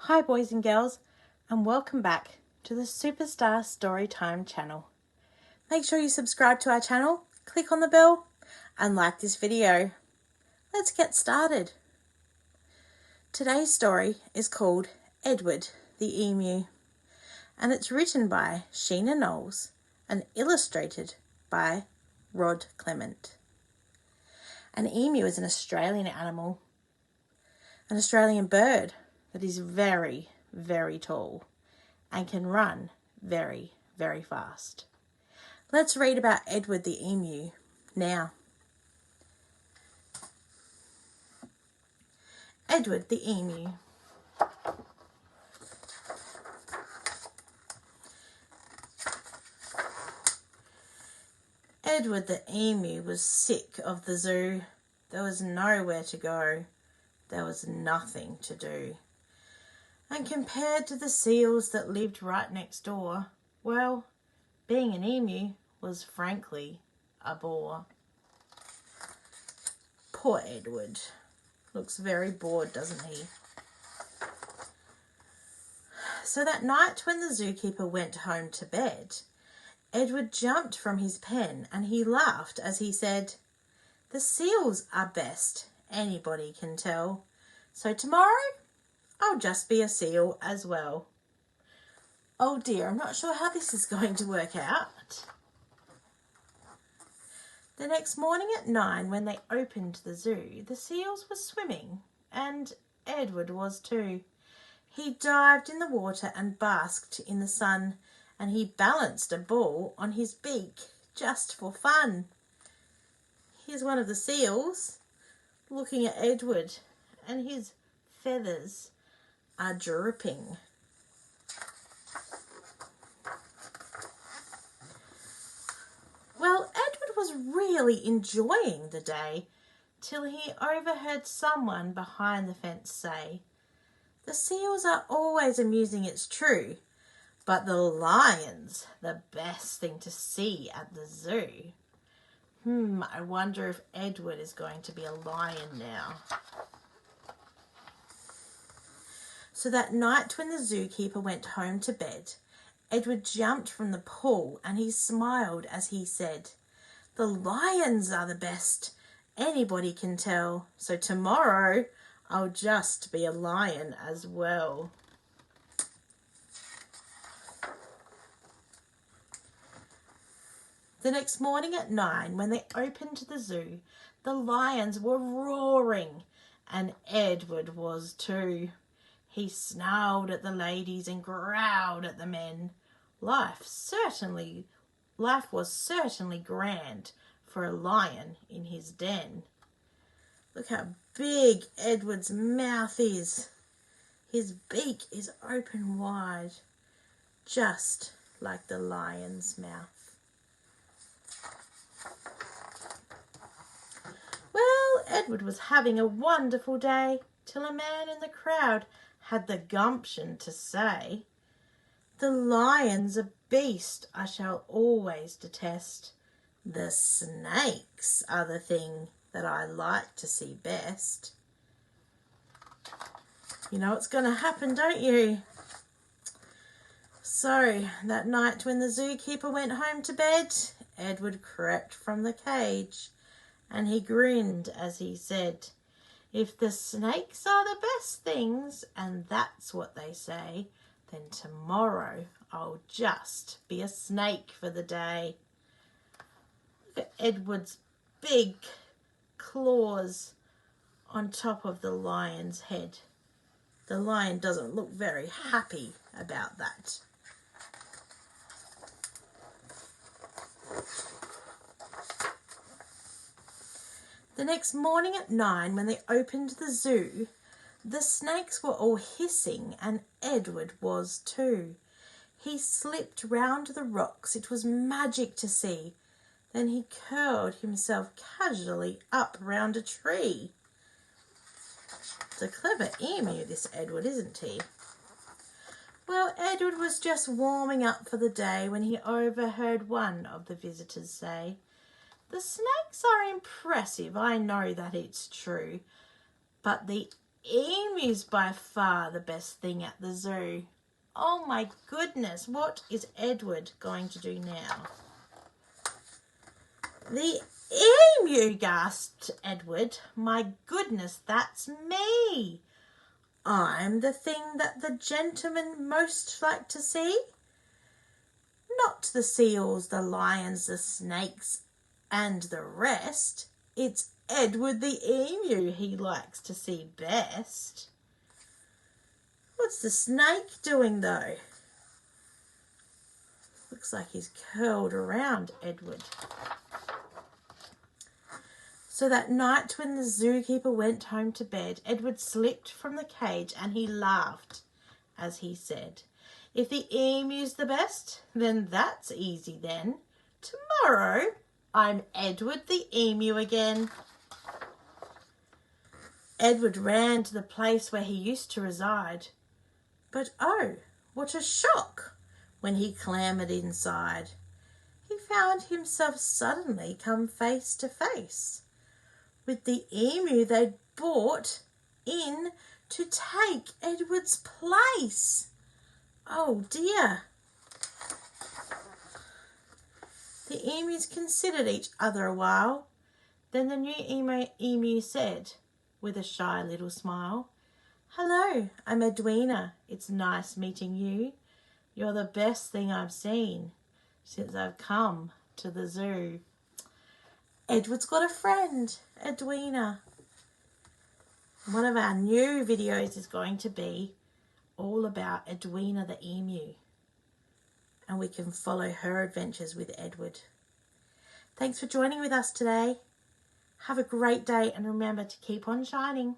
Hi boys and girls, and welcome back to the Superstar Storytime channel. Make sure you subscribe to our channel, click on the bell and like this video. Let's get started. Today's story is called Edward the Emu, and it's written by Sheena Knowles and illustrated by Rod Clement. An emu is an Australian animal, an Australian bird that is very, very tall and can run very, very fast. Let's read about Edward the Emu now. Edward the Emu. Edward the Emu was sick of the zoo. There was nowhere to go. There was nothing to do. And compared to the seals that lived right next door, well, being an emu was frankly a bore. Poor Edward. Looks very bored, doesn't he? So that night when the zookeeper went home to bed, Edward jumped from his pen and he laughed as he said, "The seals are best, anybody can tell. So tomorrow, I'll just be a seal as well." Oh dear, I'm not sure how this is going to work out. The next morning at 9, when they opened the zoo, the seals were swimming, and Edward was too. He dived in the water and basked in the sun, and he balanced a ball on his beak just for fun. Here's one of the seals looking at Edward, and his feathers are dripping. Well, Edward was really enjoying the day till he overheard someone behind the fence say, "The seals are always amusing, it's true, but the lion's the best thing to see at the zoo." I wonder if Edward is going to be a lion now. So that night when the zookeeper went home to bed, Edward jumped from the pool and he smiled as he said, "The lions are the best, anybody can tell. So tomorrow, I'll just be a lion as well." The next morning at 9, when they opened the zoo, the lions were roaring, and Edward was too. He snarled at the ladies and growled at the men. Life was certainly grand for a lion in his den. Look how big Edward's mouth is. His beak is open wide, just like the lion's mouth. Well, Edward was having a wonderful day till a man in the crowd had the gumption to say, "The lion's a beast I shall always detest. The snakes are the thing that I like to see best." You know what's going to happen, don't you? So that night when the zookeeper went home to bed, Edward crept from the cage and he grinned as he said, "If the snakes are the best things, and that's what they say, then tomorrow I'll just be a snake for the day." Look at Edward's big claws on top of the lion's head. The lion doesn't look very happy about that. The next morning at 9, when they opened the zoo, the snakes were all hissing, and Edward was too. He slipped round the rocks. It was magic to see. Then he curled himself casually up round a tree. It's a clever emu, this Edward, isn't he? Well, Edward was just warming up for the day when he overheard one of the visitors say, "The snakes are impressive, I know that it's true, but the emu's by far the best thing at the zoo. Oh my goodness, what is Edward going to do now? The emu, gasped Edward. My goodness, that's me. I'm the thing that the gentlemen most like to see. Not the seals, the lions, the snakes, and the rest. It's Edward the emu he likes to see best. What's the snake doing though? Looks like he's curled around Edward. So that night when the zookeeper went home to bed, Edward slipped from the cage and he laughed as he said, if the emu's the best, then that's easy then. Tomorrow, I'm Edward the emu again. Edward ran to the place where he used to reside. But oh, what a shock when he clambered inside. He found himself suddenly come face to face with the emu they'd brought in to take Edward's place. Oh dear. The emus considered each other a while. Then the new emu said, with a shy little smile, hello, I'm Edwina. It's nice meeting you. You're the best thing I've seen since I've come to the zoo. Edward's got a friend, Edwina. One of our new videos is going to be all about Edwina the emu. And we can follow her adventures with Edward. Thanks for joining with us today. Have a great day and remember to keep on shining.